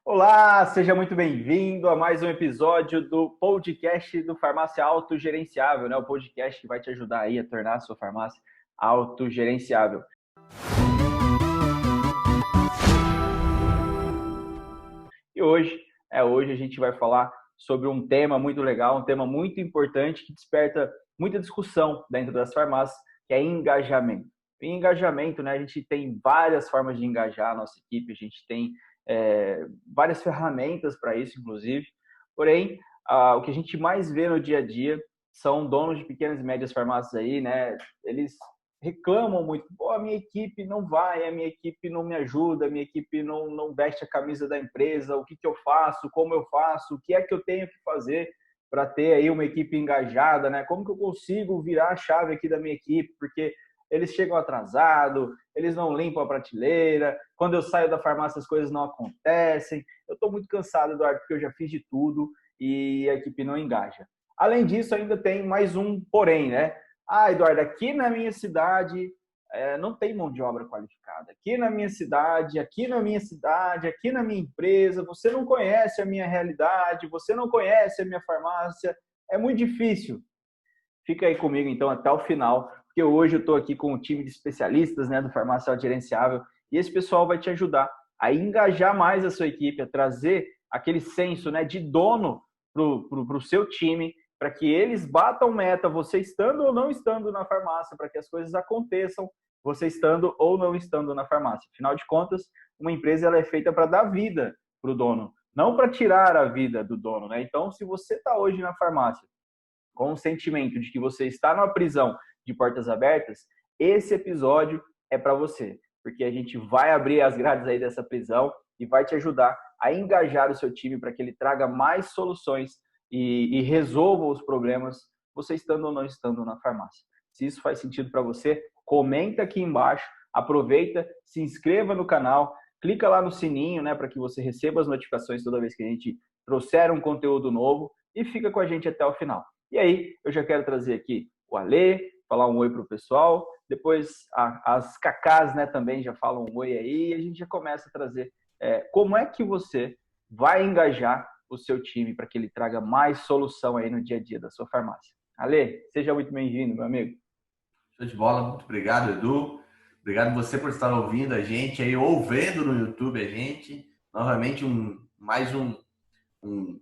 Olá, seja muito bem-vindo a mais um episódio do podcast do Farmácia Autogerenciável, né? O podcast que vai te ajudar aí a tornar a sua farmácia autogerenciável. E hoje a gente vai falar sobre um tema muito legal, um tema muito importante que desperta muita discussão dentro das farmácias, que é engajamento. E engajamento, né? A gente tem várias formas de engajar a nossa equipe, a gente tem várias ferramentas para isso, inclusive. Porém, o que a gente mais vê no dia a dia são donos de pequenas e médias farmácias aí, né? Eles reclamam muito. Pô, a minha equipe não vai, a minha equipe não me ajuda, a minha equipe não veste a camisa da empresa, o que eu faço, como eu faço, o que é que eu tenho que fazer para ter aí uma equipe engajada, né? Como que eu consigo virar a chave aqui da minha equipe? Porque eles chegam atrasados, eles não limpam a prateleira, quando eu saio da farmácia as coisas não acontecem. Eu estou muito cansado, Eduardo, porque eu já fiz de tudo e a equipe não engaja. Além disso, ainda tem mais um porém, né? Eduardo, aqui na minha cidade não tem mão de obra qualificada. Aqui na minha cidade, aqui na minha empresa, você não conhece a minha realidade, você não conhece a minha farmácia, é muito difícil. Fica aí comigo, então, até o final, porque hoje eu estou aqui com um time de especialistas, né, do Farmácia Autogerenciável, e esse pessoal vai te ajudar a engajar mais a sua equipe, a trazer aquele senso, né, de dono para o seu time, para que eles batam meta, você estando ou não estando na farmácia, para que as coisas aconteçam, você estando ou não estando na farmácia. Afinal de contas, uma empresa ela é feita para dar vida para o dono, não para tirar a vida do dono, né? Então, se você está hoje na farmácia com o sentimento de que você está numa prisão de portas abertas, esse episódio é para você, porque a gente vai abrir as grades aí dessa prisão e vai te ajudar a engajar o seu time para que ele traga mais soluções e resolva os problemas, você estando ou não estando na farmácia. Se isso faz sentido para você, comenta aqui embaixo, aproveita, se inscreva no canal, clica lá no sininho, né, para que você receba as notificações toda vez que a gente trouxer um conteúdo novo e fica com a gente até o final. E aí, eu já quero trazer aqui o Alê, falar um oi para o pessoal, depois as Cacás, né, também já falam um oi aí, e a gente já começa a trazer como é que você vai engajar o seu time para que ele traga mais solução aí no dia a dia da sua farmácia. Alê, seja muito bem-vindo, meu amigo. Show de bola, muito obrigado, Edu. Obrigado você por estar ouvindo a gente aí, ou vendo no YouTube a gente. Novamente, mais um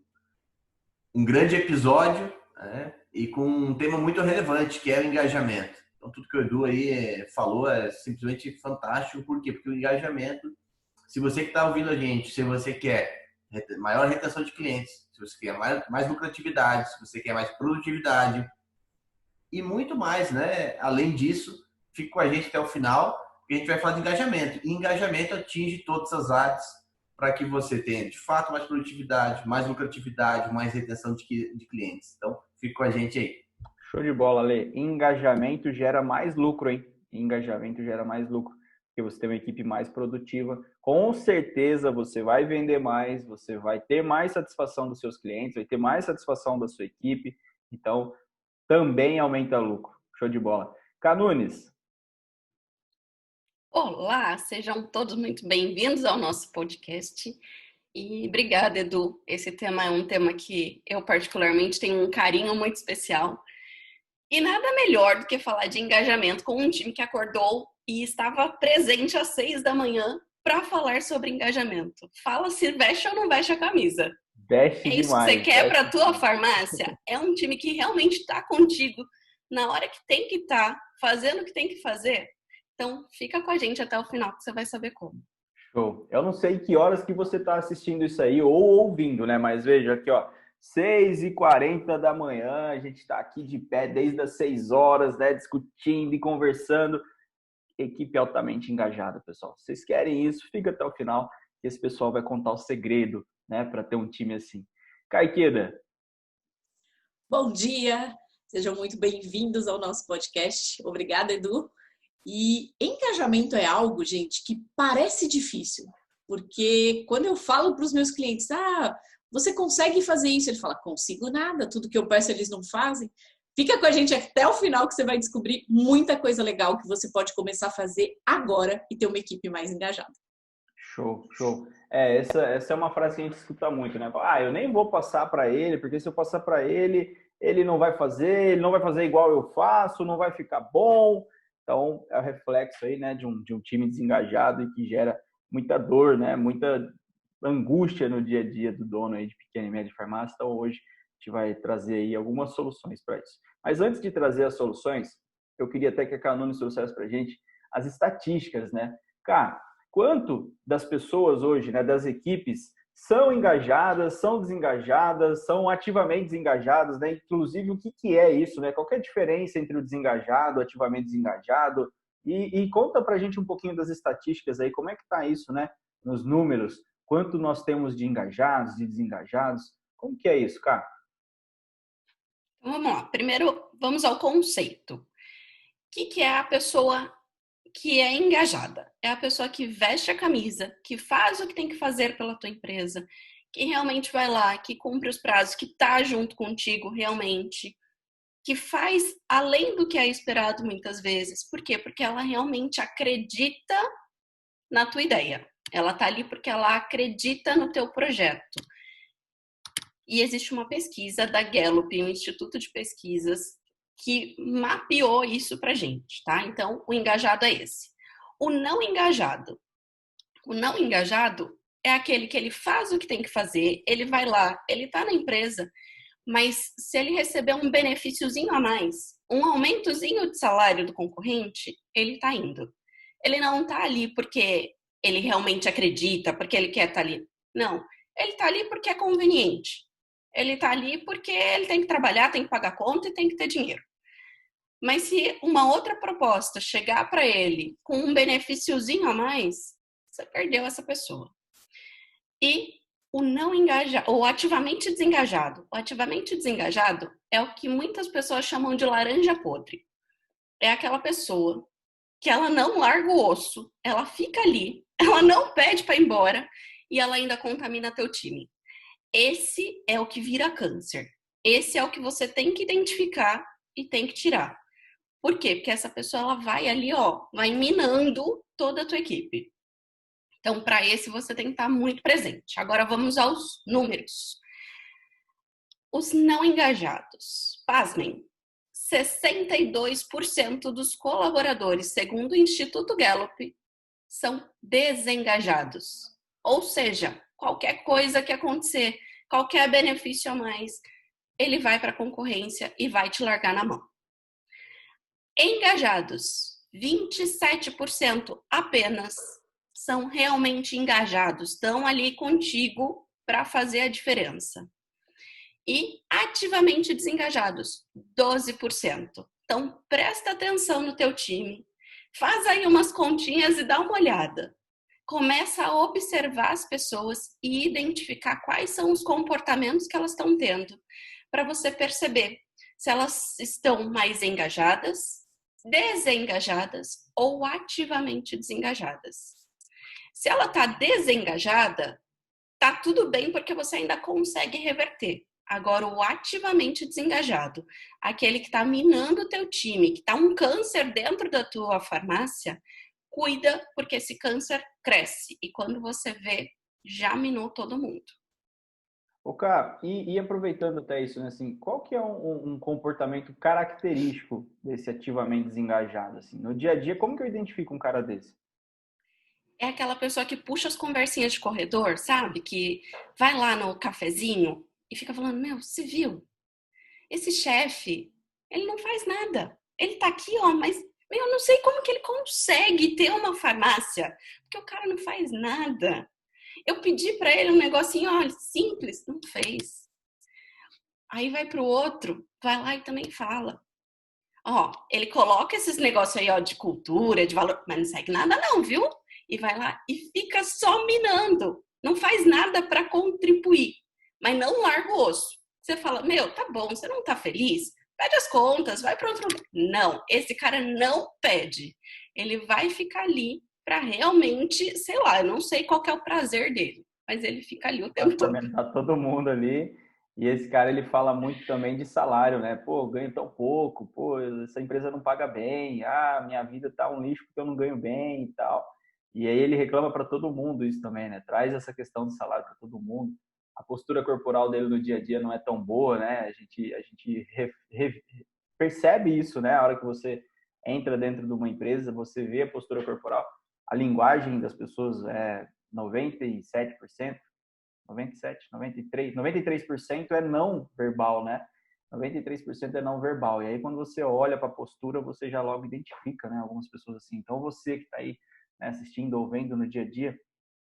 grande episódio, né? E com um tema muito relevante, que é o engajamento. Então, tudo que o Edu aí falou é simplesmente fantástico. Por quê? Porque o engajamento, se você que está ouvindo a gente, se você quer maior retenção de clientes, se você quer mais lucratividade, se você quer mais produtividade e muito mais, né? Além disso, fique com a gente até o final, porque a gente vai falar de engajamento. E engajamento atinge todas as áreas para que você tenha, de fato, mais produtividade, mais lucratividade, mais retenção de clientes. Então, fique com a gente aí. Show de bola, Lê. Engajamento gera mais lucro, hein? Engajamento gera mais lucro, porque você tem uma equipe mais produtiva. Com certeza você vai vender mais, você vai ter mais satisfação dos seus clientes, vai ter mais satisfação da sua equipe. Então, também aumenta o lucro. Show de bola. Canunes. Olá, sejam todos muito bem-vindos ao nosso podcast. E obrigada, Edu. Esse tema é um tema que eu particularmente tenho um carinho muito especial. E nada melhor do que falar de engajamento com um time que acordou e estava presente às 6 da manhã para falar sobre engajamento. Fala se veste ou não veste a camisa. Veste isso demais, que você quer para a tua farmácia? É um time que realmente está contigo na hora que tem que estar, fazendo o que tem que fazer? Então, fica com a gente até o final que você vai saber como. Show. Eu não sei que horas que você está assistindo isso aí ou ouvindo, né? Mas veja aqui, ó, 6h40 da manhã, a gente está aqui de pé desde as 6 horas, né? Discutindo e conversando. Equipe altamente engajada, pessoal. Se vocês querem isso, fica até o final, que esse pessoal vai contar o segredo, né? Para ter um time assim. Caiqueda. Bom dia! Sejam muito bem-vindos ao nosso podcast. Obrigada, Edu. E engajamento é algo, gente, que parece difícil, porque quando eu falo para os meus clientes, você consegue fazer isso? Ele fala, consigo nada, tudo que eu peço eles não fazem. Fica com a gente até o final que você vai descobrir muita coisa legal que você pode começar a fazer agora e ter uma equipe mais engajada. Show, show. Essa é uma frase que a gente escuta muito, né? Eu nem vou passar para ele, porque se eu passar para ele, ele não vai fazer, ele não vai fazer igual eu faço, não vai ficar bom. Então, é o reflexo aí, né, de um time desengajado e que gera muita dor, né? Muita angústia no dia a dia do dono aí de pequena e média farmácia. Então, hoje a gente vai trazer aí algumas soluções para isso. Mas antes de trazer as soluções, eu queria até que a Canone trouxesse para a gente as estatísticas, né? Cara, quanto das pessoas hoje, né, das equipes, são engajadas, são desengajadas, são ativamente desengajadas, né? Inclusive, o que é isso, né? Qual que é a diferença entre o desengajado, o ativamente desengajado? E conta pra gente um pouquinho das estatísticas aí, como é que tá isso, né? Nos números, quanto nós temos de engajados, de desengajados? Como que é isso, cara? Então, vamos lá. Primeiro, vamos ao conceito. O que é a pessoa que é engajada? É a pessoa que veste a camisa, que faz o que tem que fazer pela tua empresa, que realmente vai lá, que cumpre os prazos, que tá junto contigo realmente, que faz além do que é esperado muitas vezes. Por quê? Porque ela realmente acredita na tua ideia. Ela tá ali porque ela acredita no teu projeto. E existe uma pesquisa da Gallup, um instituto de pesquisas, que mapeou isso pra gente, tá? Então, o engajado é esse. O não engajado. O não engajado é aquele que ele faz o que tem que fazer, ele vai lá, ele tá na empresa, mas se ele receber um benefíciozinho a mais, um aumentozinho de salário do concorrente, ele tá indo. Ele não tá ali porque ele realmente acredita, porque ele quer estar ali. Não, ele tá ali porque é conveniente. Ele tá ali porque ele tem que trabalhar, tem que pagar conta e tem que ter dinheiro. Mas se uma outra proposta chegar para ele com um benefíciozinho a mais, você perdeu essa pessoa. E o não engajado, ou ativamente desengajado. O ativamente desengajado é o que muitas pessoas chamam de laranja podre. É aquela pessoa que ela não larga o osso, ela fica ali, ela não pede para ir embora e ela ainda contamina teu time. Esse é o que vira câncer. Esse é o que você tem que identificar e tem que tirar. Por quê? Porque essa pessoa ela vai ali, ó, vai minando toda a tua equipe. Então, para esse você tem que estar muito presente. Agora vamos aos números. Os não engajados. Pasmem. 62% dos colaboradores, segundo o Instituto Gallup, são desengajados. Ou seja, qualquer coisa que acontecer, qualquer benefício a mais, ele vai para a concorrência e vai te largar na mão. Engajados, 27% apenas são realmente engajados, estão ali contigo para fazer a diferença. E ativamente desengajados, 12%. Então, presta atenção no teu time, faz aí umas continhas e dá uma olhada. Começa a observar as pessoas e identificar quais são os comportamentos que elas estão tendo, para você perceber se elas estão mais engajadas, desengajadas ou ativamente desengajadas. Se ela está desengajada, tá tudo bem porque você ainda consegue reverter. Agora, o ativamente desengajado, aquele que está minando o teu time, que está um câncer dentro da tua farmácia, cuida porque esse câncer cresce. E quando você vê, já minou todo mundo. Ô, cara, e aproveitando até isso, né, assim, qual que é um comportamento característico desse ativamente desengajado, assim? No dia a dia, como que eu identifico um cara desse? É aquela pessoa que puxa as conversinhas de corredor, sabe? Que vai lá no cafezinho e fica falando, meu, você viu? Esse chefe, ele não faz nada. Ele tá aqui, ó, mas eu não sei como que ele consegue ter uma farmácia, porque o cara não faz nada. Eu pedi para ele um negocinho, ó, simples, não fez. Aí vai pro outro, vai lá e também fala. Ó, ele coloca esses negócios aí, ó, de cultura, de valor, mas não segue nada não, viu? E vai lá e fica só minando. Não faz nada para contribuir, mas não larga o osso. Você fala, meu, tá bom, você não tá feliz? Pede as contas, vai para outro lugar. Não, esse cara não pede. Ele vai ficar ali para realmente, sei lá, eu não sei qual que é o prazer dele, mas ele fica ali o Para tempo todo. atormentar todo mundo ali. E esse cara, ele fala muito também de salário, né? Pô, eu ganho tão pouco, pô, essa empresa não paga bem, minha vida tá um lixo porque eu não ganho bem e tal. E aí ele reclama para todo mundo isso também, né? Traz essa questão do salário para todo mundo. A postura corporal dele no dia a dia não é tão boa, né? A gente percebe isso, né? A hora que você entra dentro de uma empresa, você vê a postura corporal, a linguagem das pessoas é 97%, 97, 93, 93% é não verbal, né? 93% é não verbal. E aí quando você olha para a postura, você já logo identifica, né? Algumas pessoas assim. Então você que está aí, né, assistindo ou vendo no dia a dia,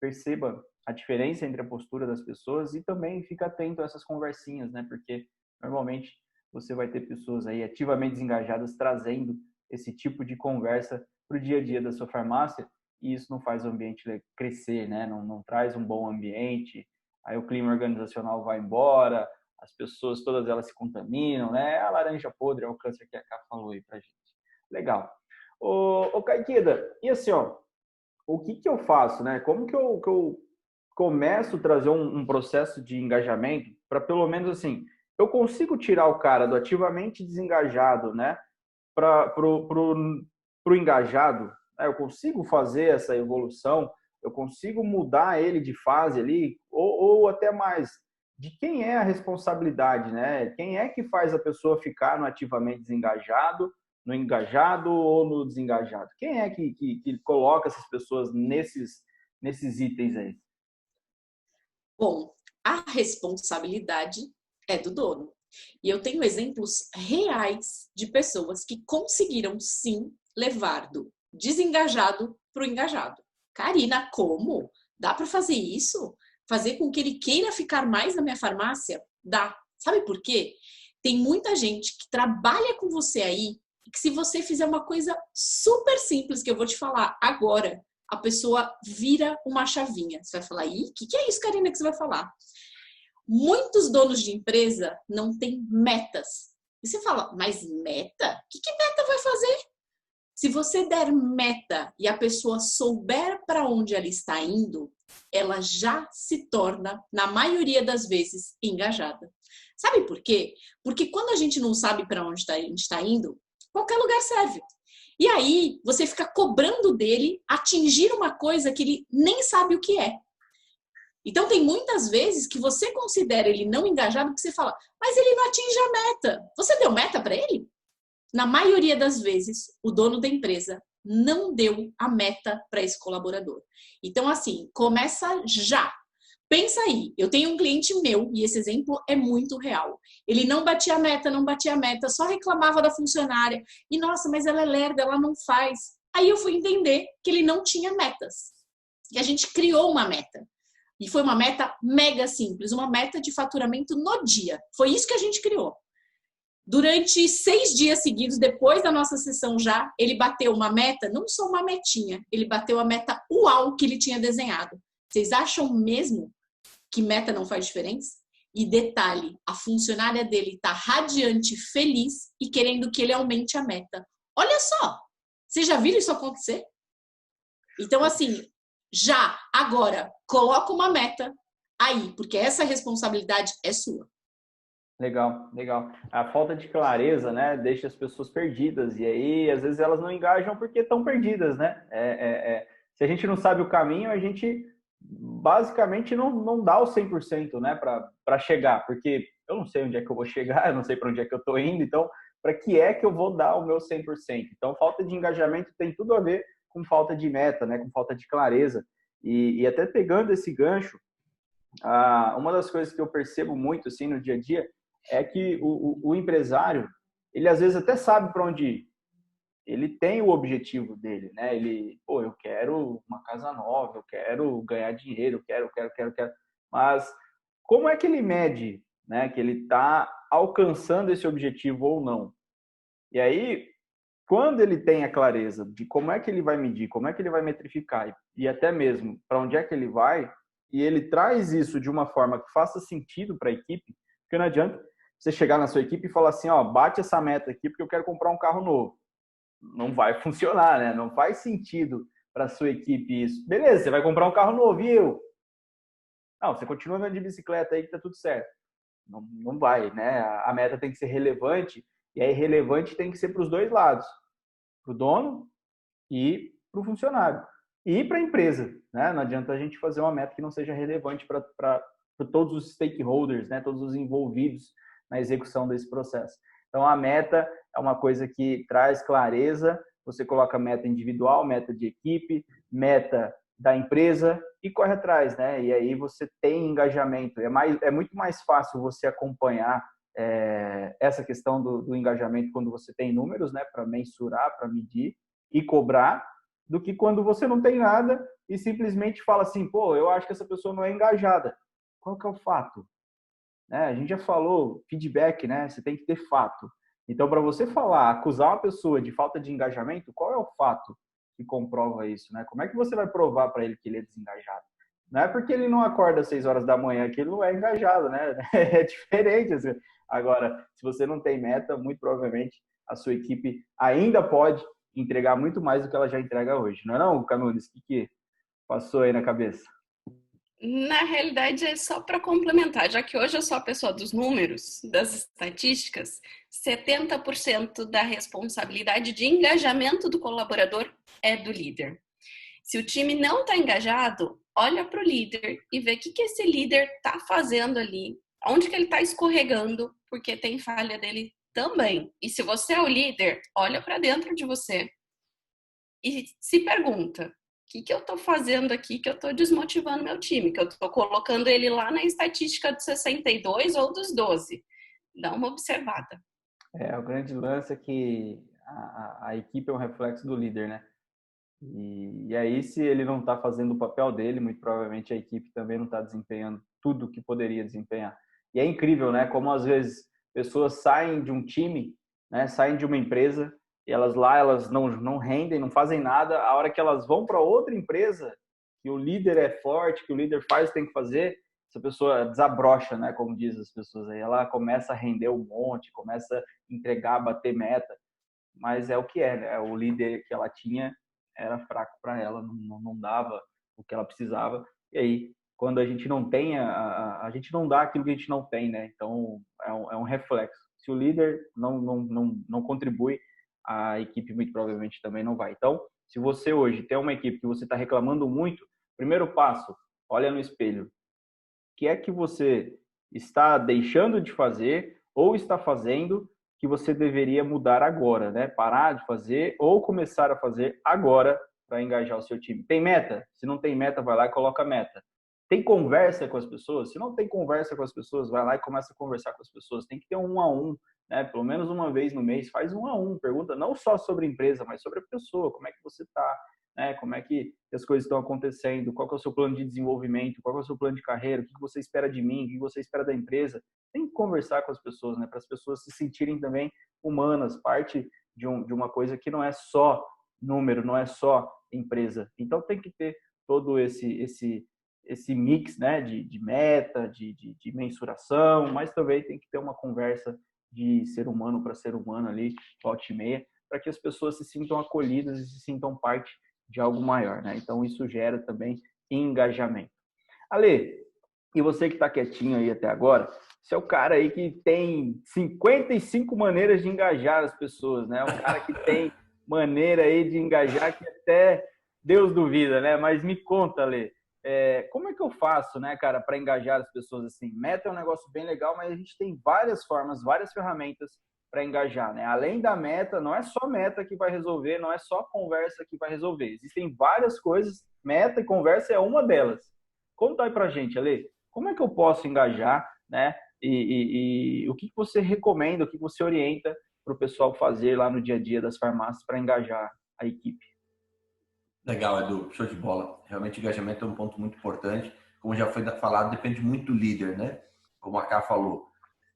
perceba a diferença entre a postura das pessoas e também fica atento a essas conversinhas, né? Porque normalmente você vai ter pessoas aí ativamente desengajadas trazendo esse tipo de conversa para o dia a dia da sua farmácia e isso não faz o ambiente crescer, né? Não traz um bom ambiente, aí o clima organizacional vai embora, as pessoas todas elas se contaminam, né? A laranja podre é o câncer que a Ká falou aí pra gente. Legal. Ô Caikida, e assim, ó, o que eu faço, né? Como que eu começo a trazer um processo de engajamento para pelo menos assim, eu consigo tirar o cara do ativamente desengajado, né? Para pro engajado, né? Eu consigo fazer essa evolução, eu consigo mudar ele de fase ali, ou até mais, de quem é a responsabilidade, né? Quem é que faz a pessoa ficar no ativamente desengajado, no engajado ou no desengajado? Quem é que coloca essas pessoas nesses itens aí? Bom, a responsabilidade é do dono. E eu tenho exemplos reais de pessoas que conseguiram, sim, levar do desengajado para o engajado. Karina, como? Dá para fazer isso? Fazer com que ele queira ficar mais na minha farmácia? Dá. Sabe por quê? Tem muita gente que trabalha com você aí e que se você fizer uma coisa super simples que eu vou te falar agora, a pessoa vira uma chavinha. Você vai falar, ih, o que é isso, Karina, que você vai falar? Muitos donos de empresa não têm metas. E você fala, mas meta? O que meta vai fazer? Se você der meta e a pessoa souber para onde ela está indo, ela já se torna, na maioria das vezes, engajada. Sabe por quê? Porque quando a gente não sabe para onde a gente está indo, qualquer lugar serve. E aí, você fica cobrando dele atingir uma coisa que ele nem sabe o que é. Então, tem muitas vezes que você considera ele não engajado porque você fala, mas ele não atinge a meta. Você deu meta para ele? Na maioria das vezes, o dono da empresa não deu a meta para esse colaborador. Então, assim, começa já. Pensa aí, eu tenho um cliente meu, e esse exemplo é muito real. Ele não batia a meta, só reclamava da funcionária. E, nossa, mas ela é lerda, ela não faz. Aí eu fui entender que ele não tinha metas. E a gente criou uma meta. E foi uma meta mega simples, uma meta de faturamento no dia. Foi isso que a gente criou. Durante 6 dias seguidos, depois da nossa sessão já, ele bateu uma meta, não só uma metinha, ele bateu a meta uau que ele tinha desenhado. Vocês acham mesmo que meta não faz diferença? E detalhe, a funcionária dele está radiante, feliz e querendo que ele aumente a meta. Olha só, vocês já viram isso acontecer? Então, assim, já, agora, coloca uma meta aí, porque essa responsabilidade é sua. Legal, legal. A falta de clareza, né, deixa as pessoas perdidas e aí, às vezes, elas não engajam porque estão perdidas, né? Se a gente não sabe o caminho, a gente basicamente não dá o 100%, né, para chegar, porque eu não sei onde é que eu vou chegar, eu não sei para onde é que eu estou indo, então, para que é que eu vou dar o meu 100%? Então, falta de engajamento tem tudo a ver com falta de meta, né, com falta de clareza. E até pegando esse gancho, uma das coisas que eu percebo muito assim no dia a dia é que o empresário, ele às vezes até sabe para onde ir. Ele tem o objetivo dele, né? Ele, pô, eu quero uma casa nova, eu quero ganhar dinheiro, eu quero. Mas como é que ele mede, né, que ele está alcançando esse objetivo ou não? E aí, quando ele tem a clareza de como é que ele vai medir, como é que ele vai metrificar e até mesmo para onde é que ele vai, e ele traz isso de uma forma que faça sentido para a equipe, porque não adianta você chegar na sua equipe e falar assim, ó, bate essa meta aqui porque eu quero comprar um carro novo. Não vai funcionar, né? Não faz sentido para a sua equipe isso. Beleza, você vai comprar um carro novo e eu? Não, você continua andando de bicicleta aí que tá tudo certo. Não vai, né? A meta tem que ser relevante e aí relevante tem que ser para os dois lados, para o dono e para o funcionário. e para a empresa, né? Não adianta a gente fazer uma meta que não seja relevante para todos os stakeholders, né? Todos os envolvidos na execução desse processo. Então, a meta é uma coisa que traz clareza. Você coloca meta individual, meta de equipe, meta da empresa e corre atrás, né? E aí você tem engajamento. É muito mais fácil você acompanhar essa questão do engajamento quando você tem números, né? Para mensurar, para medir e cobrar, do que quando você não tem nada e simplesmente fala assim, pô, eu acho que essa pessoa não é engajada. Qual que é o fato? Né? A gente já falou, feedback, né? Você tem que ter fato. Então, para você falar, acusar uma pessoa de falta de engajamento, qual é o fato que comprova isso, né? Como é que você vai provar para ele que ele é desengajado? Não é porque ele não acorda às 6 horas da manhã que ele não é engajado, né? É diferente. Assim. Agora, se você não tem meta, muito provavelmente a sua equipe ainda pode entregar muito mais do que ela já entrega hoje. Não é não, Canudes? O que passou aí na cabeça? Na realidade, é só para complementar, já que hoje eu sou a pessoa dos números, das estatísticas, 70% da responsabilidade de engajamento do colaborador é do líder. Se o time não está engajado, olha para o líder e vê o que esse líder está fazendo ali, onde que ele está escorregando, porque tem falha dele também. E se você é o líder, olha para dentro de você e se pergunta, o que eu estou fazendo aqui que eu estou desmotivando meu time, que eu estou colocando ele lá na estatística dos 62 ou dos 12. Dá uma observada. O grande lance é que a equipe é um reflexo do líder, né? E aí, se ele não está fazendo o papel dele, muito provavelmente a equipe também não está desempenhando tudo que poderia desempenhar. E é incrível, né? Como às vezes pessoas saem de um time, né? Saem de uma empresa e elas não rendem, não fazem nada. A hora que elas vão para outra empresa, que o líder é forte, que o líder faz o que tem que fazer, essa pessoa desabrocha, né? Como dizem as pessoas aí, ela começa a render um monte, começa a entregar, bater meta. Mas é o que é, né? O líder que ela tinha era fraco para ela, não dava o que ela precisava. E aí, quando a gente não tem, a gente não dá aquilo que a gente não tem, né? Então, é um reflexo. Se o líder não contribui, a equipe muito provavelmente também não vai. Então, se você hoje tem uma equipe que você está reclamando muito, primeiro passo, olha no espelho. O que é que você está deixando de fazer ou está fazendo que você deveria mudar agora, né? Parar de fazer ou começar a fazer agora para engajar o seu time. Tem meta? Se não tem meta, vai lá e coloca meta. Tem conversa com as pessoas? Se não tem conversa com as pessoas, vai lá e começa a conversar com as pessoas. Tem que ter um a um, né? Pelo menos uma vez no mês, faz um a um. Pergunta não só sobre a empresa, mas sobre a pessoa. Como é que você está? Né? Como é que as coisas estão acontecendo? Qual que é o seu plano de desenvolvimento? Qual que é o seu plano de carreira? O que você espera de mim? O que você espera da empresa? Tem que conversar com as pessoas, né? Para as pessoas se sentirem também humanas, parte de uma coisa que não é só número, não é só empresa. Então tem que ter todo esse mix, né? De meta, de mensuração, mas também tem que ter uma conversa de ser humano para ser humano ali, volta e meia, para que as pessoas se sintam acolhidas e se sintam parte de algo maior, né? Então isso gera também engajamento. Ale, e você que está quietinho aí até agora, você é o cara aí que tem 55 maneiras de engajar as pessoas, né? Um cara que tem maneira aí de engajar que até Deus duvida, né? Mas me conta, Ale, como é que eu faço, né, cara, para engajar as pessoas assim? Meta é um negócio bem legal, mas a gente tem várias formas, várias ferramentas para engajar, né? Além da meta, não é só meta que vai resolver, não é só conversa que vai resolver. Existem várias coisas, meta e conversa é uma delas. Conta aí pra gente, Ale, como é que eu posso engajar, né? E o que você recomenda, o que você orienta para o pessoal fazer lá no dia a dia das farmácias para engajar a equipe? Legal, Edu, show de bola. Realmente, engajamento é um ponto muito importante. Como já foi falado, depende muito do líder, né? Como a Ká falou.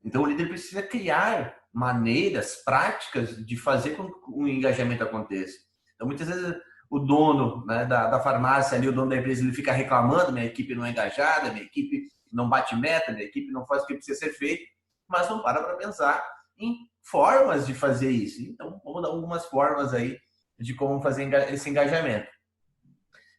Então, o líder precisa criar maneiras práticas de fazer com que o engajamento aconteça. Então, muitas vezes, o dono, né, da farmácia, ali, o dono da empresa, ele fica reclamando: minha equipe não é engajada, minha equipe não bate meta, minha equipe não faz o que precisa ser feito, mas não para pensar em formas de fazer isso. Então, vamos dar algumas formas aí de como fazer esse engajamento.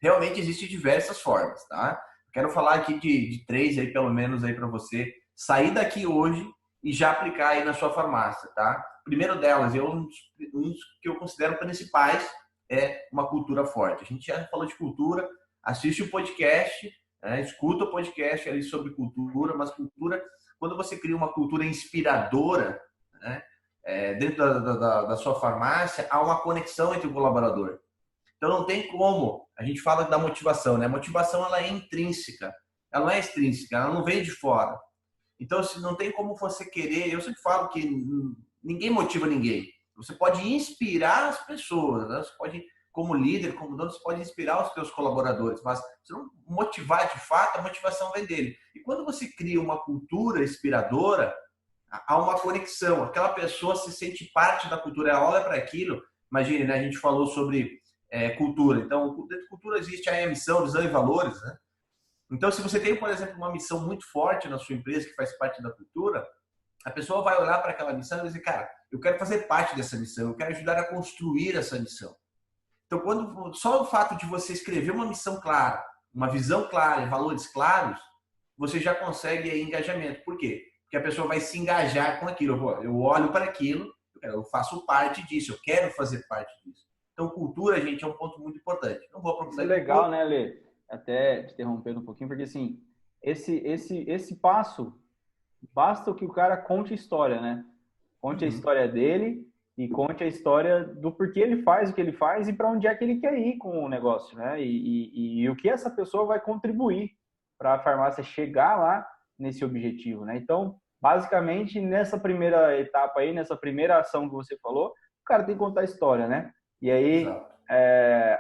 Realmente existem diversas formas, tá? Quero falar aqui de três aí, pelo menos, aí para você sair daqui hoje e já aplicar aí na sua farmácia, tá? Primeiro delas, uns que eu considero principais, é uma cultura forte. A gente já falou de cultura, assiste o podcast, escuta o podcast ali sobre cultura, mas cultura, quando você cria uma cultura inspiradora, né, dentro da sua farmácia, há uma conexão entre o colaborador. Então não tem como, a gente fala da motivação, né? A motivação ela é intrínseca, ela não é extrínseca, ela não vem de fora. Então se não tem como você querer, eu sempre falo que ninguém motiva ninguém. Você pode inspirar as pessoas, né? Você pode, como líder, como dono, você pode inspirar os seus colaboradores, mas se não motivar de fato, a motivação vem dele. E quando você cria uma cultura inspiradora, há uma conexão, aquela pessoa se sente parte da cultura, ela olha para aquilo. Imagine, né? A gente falou sobre cultura. Então, dentro de cultura existe a missão, visão e valores, né? Então, se você tem, por exemplo, uma missão muito forte na sua empresa que faz parte da cultura, a pessoa vai olhar para aquela missão e dizer, cara, eu quero fazer parte dessa missão, eu quero ajudar a construir essa missão. Então, só o fato de você escrever uma missão clara, uma visão clara e valores claros, você já consegue engajamento. Por quê? Porque a pessoa vai se engajar com aquilo. Eu olho para aquilo, eu faço parte disso, eu quero fazer parte disso. Então, cultura, gente, é um ponto muito importante. Não vou aprofundar. Isso é legal, né, Lê? Até te interrompendo um pouquinho, porque assim, esse passo, basta que o cara conte a história, né? Conte a história dele e conte a história do porquê ele faz o que ele faz e para onde é que ele quer ir com o negócio, né? E o que essa pessoa vai contribuir para a farmácia chegar lá nesse objetivo, né? Então, basicamente, nessa primeira etapa aí, nessa primeira ação que você falou, o cara tem que contar a história, né? E aí,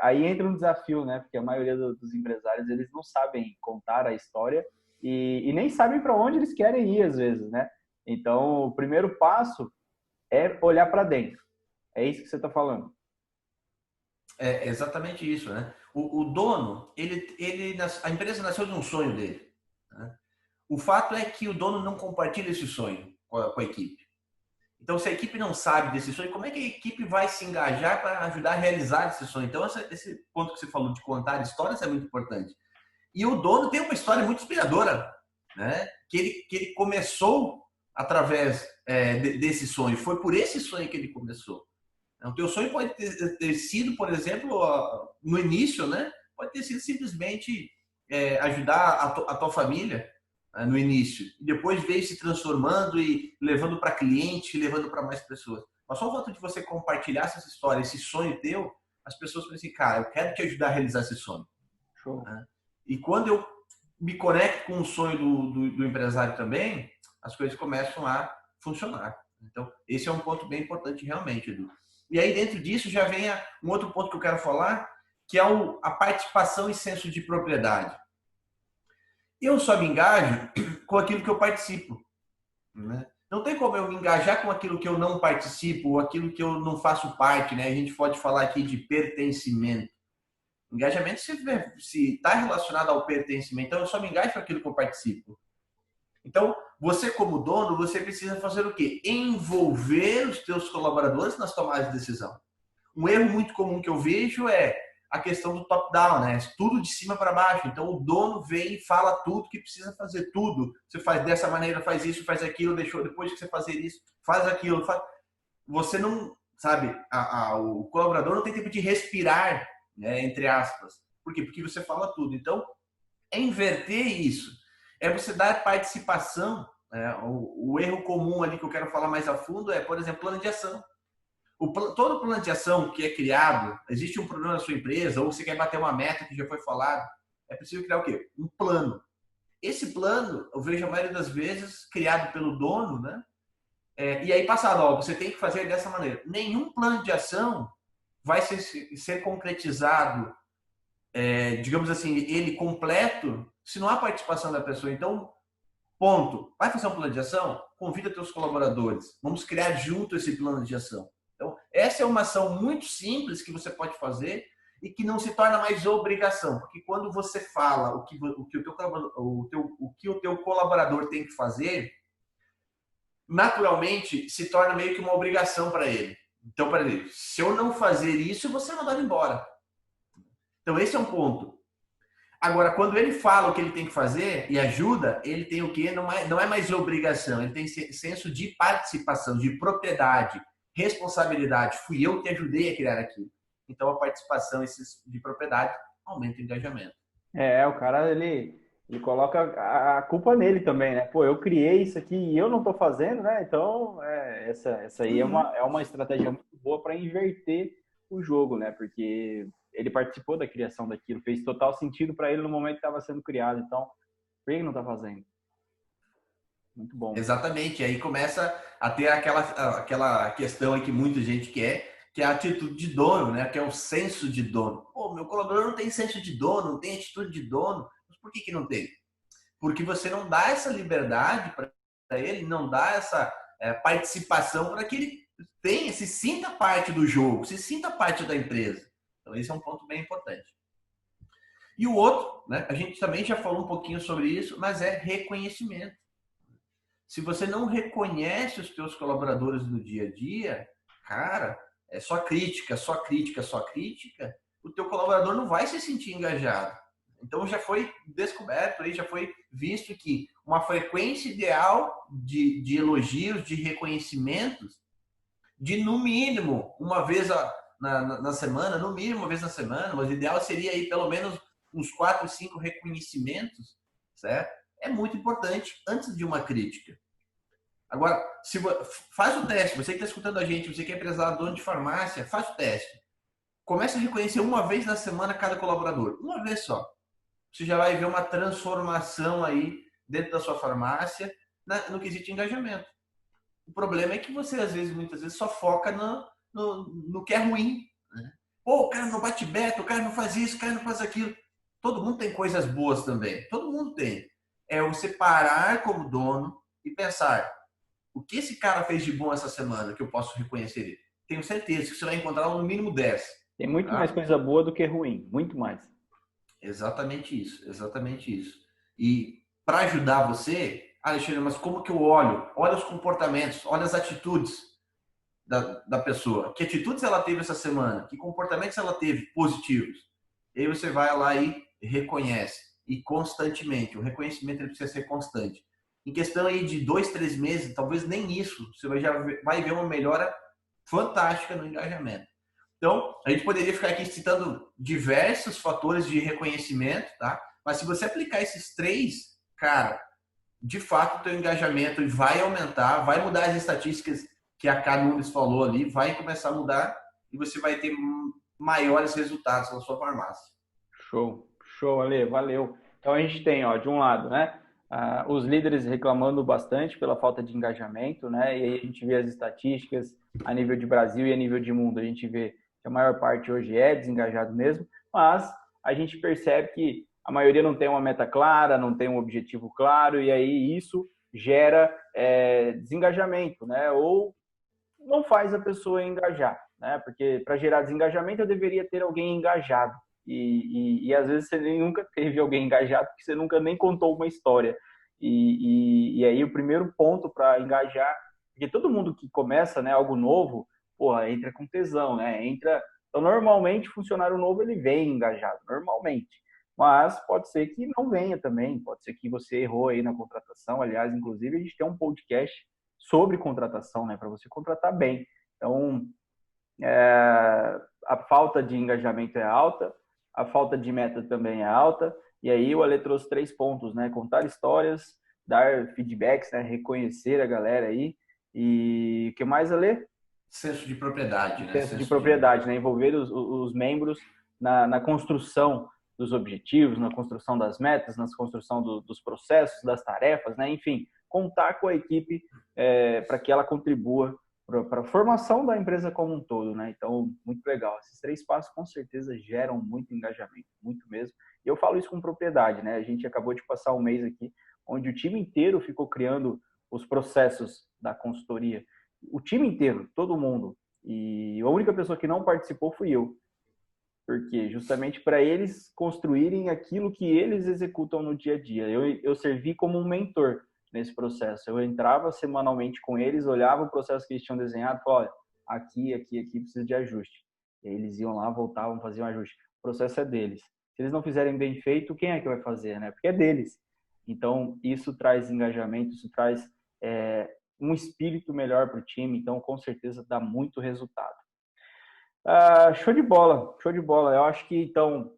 aí entra um desafio, né? Porque a maioria dos empresários, eles não sabem contar a história e nem sabem para onde eles querem ir, às vezes, né? Então, o primeiro passo é olhar para dentro. É isso que você está falando. É exatamente isso, né? O dono, a empresa nasceu de um sonho dele, né? O fato é que o dono não compartilha esse sonho com a equipe. Então, se a equipe não sabe desse sonho, como é que a equipe vai se engajar para ajudar a realizar esse sonho? Então, esse ponto que você falou de contar histórias é muito importante. E o dono tem uma história muito inspiradora, né? Que ele começou através desse sonho. Foi por esse sonho que ele começou. O teu sonho pode ter sido, por exemplo, no início, né? Pode ter sido simplesmente ajudar a tua família no início, e depois veio se transformando e levando para cliente, levando para mais pessoas. Mas só o fato de você compartilhar essa história, esse sonho teu, as pessoas pensam assim, cara, eu quero te ajudar a realizar esse sonho. Show. E quando eu me conecto com o sonho do empresário também, as coisas começam a funcionar. Então, esse é um ponto bem importante realmente, Edu. E aí, dentro disso, já vem um outro ponto que eu quero falar, que é a participação e senso de propriedade. Eu só me engajo com aquilo que eu participo, né? Não tem como eu me engajar com aquilo que eu não participo ou aquilo que eu não faço parte, né? A gente pode falar aqui de pertencimento. Engajamento se está relacionado ao pertencimento. Então, eu só me engajo com aquilo que eu participo. Então, você como dono, você precisa fazer o quê? Envolver os teus colaboradores nas tomadas de decisão. Um erro muito comum que eu vejo é a questão do top-down, né? Tudo de cima para baixo. Então, o dono vem e fala tudo que precisa fazer, tudo. Você faz dessa maneira, faz isso, faz aquilo, depois que você fazer isso, faz aquilo. Você não, sabe, o colaborador não tem tempo de respirar, né, entre aspas. Por quê? Porque você fala tudo. Então, é inverter isso. É você dar participação. Né? O erro comum ali que eu quero falar mais a fundo é, por exemplo, plano de ação. Todo plano de ação que é criado, existe um problema na sua empresa, ou você quer bater uma meta que já foi falado, é preciso criar o quê? Um plano. Esse plano, eu vejo a maioria das vezes, criado pelo dono, né? E aí passado, você tem que fazer dessa maneira. Nenhum plano de ação vai ser concretizado, digamos assim, ele completo, se não há participação da pessoa. Então, ponto. Vai fazer um plano de ação? Convida teus colaboradores. Vamos criar junto esse plano de ação. Então, essa é uma ação muito simples que você pode fazer e que não se torna mais obrigação. Porque quando você fala o que o teu colaborador tem que fazer, naturalmente se torna meio que uma obrigação para ele. Então, para ele, se eu não fazer isso, você é mandado embora. Então, esse é um ponto. Agora, quando ele fala o que ele tem que fazer e ajuda, ele tem o quê? Não é mais obrigação, ele tem senso de participação, de propriedade, responsabilidade. Fui eu que ajudei a criar aquilo. Então, a participação de propriedade aumenta o engajamento. O cara, ele coloca a culpa nele também, né? Pô, eu criei isso aqui e eu não tô fazendo, né? Então, essa aí é uma estratégia muito boa para inverter o jogo, né? Porque ele participou da criação daquilo, fez total sentido para ele no momento que estava sendo criado. Então, por que ele não tá fazendo? Muito bom. Exatamente. Aí começa a ter aquela questão aí que muita gente quer, que é a atitude de dono, né? Que é o senso de dono. Pô, meu colaborador não tem senso de dono, não tem atitude de dono. Mas por que não tem? Porque você não dá essa liberdade para ele, não dá essa participação para que ele se sinta parte do jogo, se sinta parte da empresa. Então, esse é um ponto bem importante. E o outro, né? A gente também já falou um pouquinho sobre isso, mas é reconhecimento. Se você não reconhece os teus colaboradores no dia a dia, cara, é só crítica, só crítica, só crítica, o teu colaborador não vai se sentir engajado. Então já foi descoberto, aí já foi visto que uma frequência ideal de elogios, de reconhecimentos, de no mínimo uma vez na semana, no mínimo uma vez na semana, mas o ideal seria aí pelo menos uns 4, 5 reconhecimentos, certo? É muito importante antes de uma crítica. Agora, faz o teste. Você que está escutando a gente, você que é empresário, dono de farmácia, faz o teste. Comece a reconhecer uma vez na semana cada colaborador. Uma vez só. Você já vai ver uma transformação aí dentro da sua farmácia no quesito engajamento. O problema é que você, muitas vezes, só foca no que é ruim. Né? Pô, o cara não bate beta, o cara não faz isso, o cara não faz aquilo. Todo mundo tem coisas boas também. Todo mundo tem. É você parar como dono e pensar: o que esse cara fez de bom essa semana que eu posso reconhecer ele? Tenho certeza que você vai encontrar no mínimo 10. Tem muito mais coisa boa do que ruim. Muito mais. Exatamente isso. Exatamente isso. E para ajudar você, Alexandre, mas como que eu olho? Olha os comportamentos, olha as atitudes da pessoa. Que atitudes ela teve essa semana? Que comportamentos ela teve positivos? E aí você vai lá e reconhece. E constantemente. O reconhecimento ele precisa ser constante. Em questão aí de 2, 3 meses, talvez nem isso, você já vai ver uma melhora fantástica no engajamento. Então, a gente poderia ficar aqui citando diversos fatores de reconhecimento, tá? Mas se você aplicar esses 3, cara, de fato o teu engajamento vai aumentar, vai mudar as estatísticas que a K Nunes falou ali, vai começar a mudar e você vai ter maiores resultados na sua farmácia. Show, Ale, valeu. Então a gente tem, de um lado, né, os líderes reclamando bastante pela falta de engajamento, né, e aí a gente vê as estatísticas a nível de Brasil e a nível de mundo, a gente vê que a maior parte hoje é desengajado mesmo, mas a gente percebe que a maioria não tem uma meta clara, não tem um objetivo claro, e aí isso gera desengajamento, né, ou não faz a pessoa engajar, né, porque para gerar desengajamento eu deveria ter alguém engajado. E às vezes você nunca teve alguém engajado porque você nunca nem contou uma história. E aí o primeiro ponto para engajar, porque todo mundo que começa, né, algo novo, porra, entra com tesão, né? Então normalmente funcionário novo ele vem engajado, normalmente. Mas pode ser que não venha também, pode ser que você errou aí na contratação. Aliás, inclusive a gente tem um podcast sobre contratação, né, para você contratar bem. Então, a falta de engajamento é alta, a falta de meta também é alta, e aí o Ale trouxe 3 pontos, né? Contar histórias, dar feedbacks, né? Reconhecer a galera aí, e o que mais, Ale? Senso de propriedade, né? Senso de propriedade, né? Envolver os membros na construção dos objetivos, na construção das metas, na construção dos processos, das tarefas, né? Enfim, contar com a equipe para que ela contribua para a formação da empresa como um todo, né? Então, muito legal. Esses 3 passos, com certeza, geram muito engajamento, muito mesmo. E eu falo isso com propriedade, né? A gente acabou de passar um mês aqui, onde o time inteiro ficou criando os processos da consultoria. O time inteiro, todo mundo. E a única pessoa que não participou fui eu. Porque justamente para eles construírem aquilo que eles executam no dia a dia. Eu servi como um mentor nesse processo. Eu entrava semanalmente com eles, olhava o processo que eles tinham desenhado e falava: olha, aqui precisa de ajuste. E aí eles iam lá, voltavam, faziam ajuste. O processo é deles. Se eles não fizerem bem feito, quem é que vai fazer, né? Porque é deles. Então, isso traz engajamento, isso traz um espírito melhor para o time. Então, com certeza, dá muito resultado. Show de bola, show de bola. Eu acho que, então,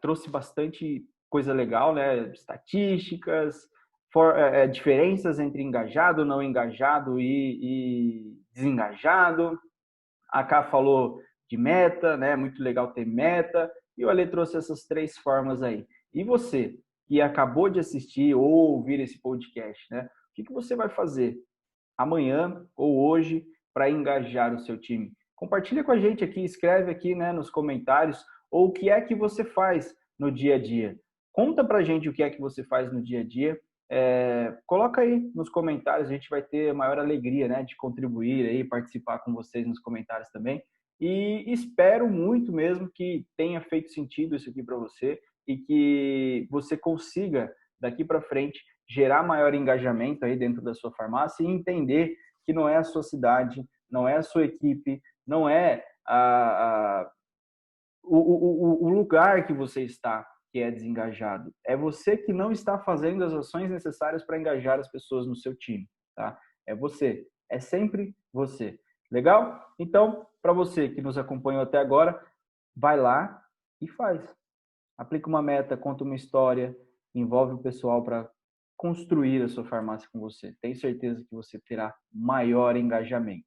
trouxe bastante coisa legal, né? Estatísticas, diferenças entre engajado, não engajado e desengajado. A Ká falou de meta, né? Muito legal ter meta. E o Ale trouxe essas 3 formas aí. E você, que acabou de assistir ou ouvir esse podcast, né? O que você vai fazer amanhã ou hoje para engajar o seu time? Compartilha com a gente aqui, escreve aqui, né, nos comentários, ou o que é que você faz no dia a dia. Conta pra gente o que é que você faz no dia a dia. Coloca aí nos comentários, a gente vai ter a maior alegria, né, de contribuir aí, participar com vocês nos comentários também. E espero muito mesmo que tenha feito sentido isso aqui para você e que você consiga, daqui para frente, gerar maior engajamento aí dentro da sua farmácia e entender que não é a sua cidade, não é a sua equipe, não é o lugar que você está que é desengajado. É você que não está fazendo as ações necessárias para engajar as pessoas no seu time, tá? É você. É sempre você. Legal? Então, para você que nos acompanhou até agora, vai lá e faz. Aplica uma meta, conta uma história, envolve o pessoal para construir a sua farmácia com você. Tenho certeza que você terá maior engajamento.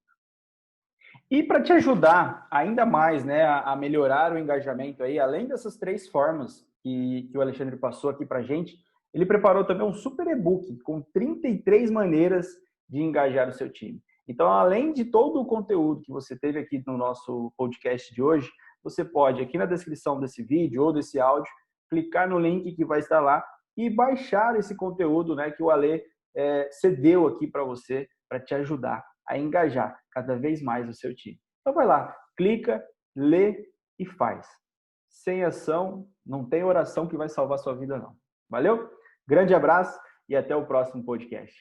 E para te ajudar ainda mais, né, a melhorar o engajamento aí, além dessas 3 formas que o Alexandre passou aqui para a gente, ele preparou também um super e-book com 33 maneiras de engajar o seu time. Então, além de todo o conteúdo que você teve aqui no nosso podcast de hoje, você pode, aqui na descrição desse vídeo ou desse áudio, clicar no link que vai estar lá e baixar esse conteúdo, né, que o Ale cedeu aqui para você, para te ajudar a engajar cada vez mais o seu time. Então vai lá, clica, lê e faz. Sem ação, não tem oração que vai salvar sua vida, não. Valeu? Grande abraço e até o próximo podcast.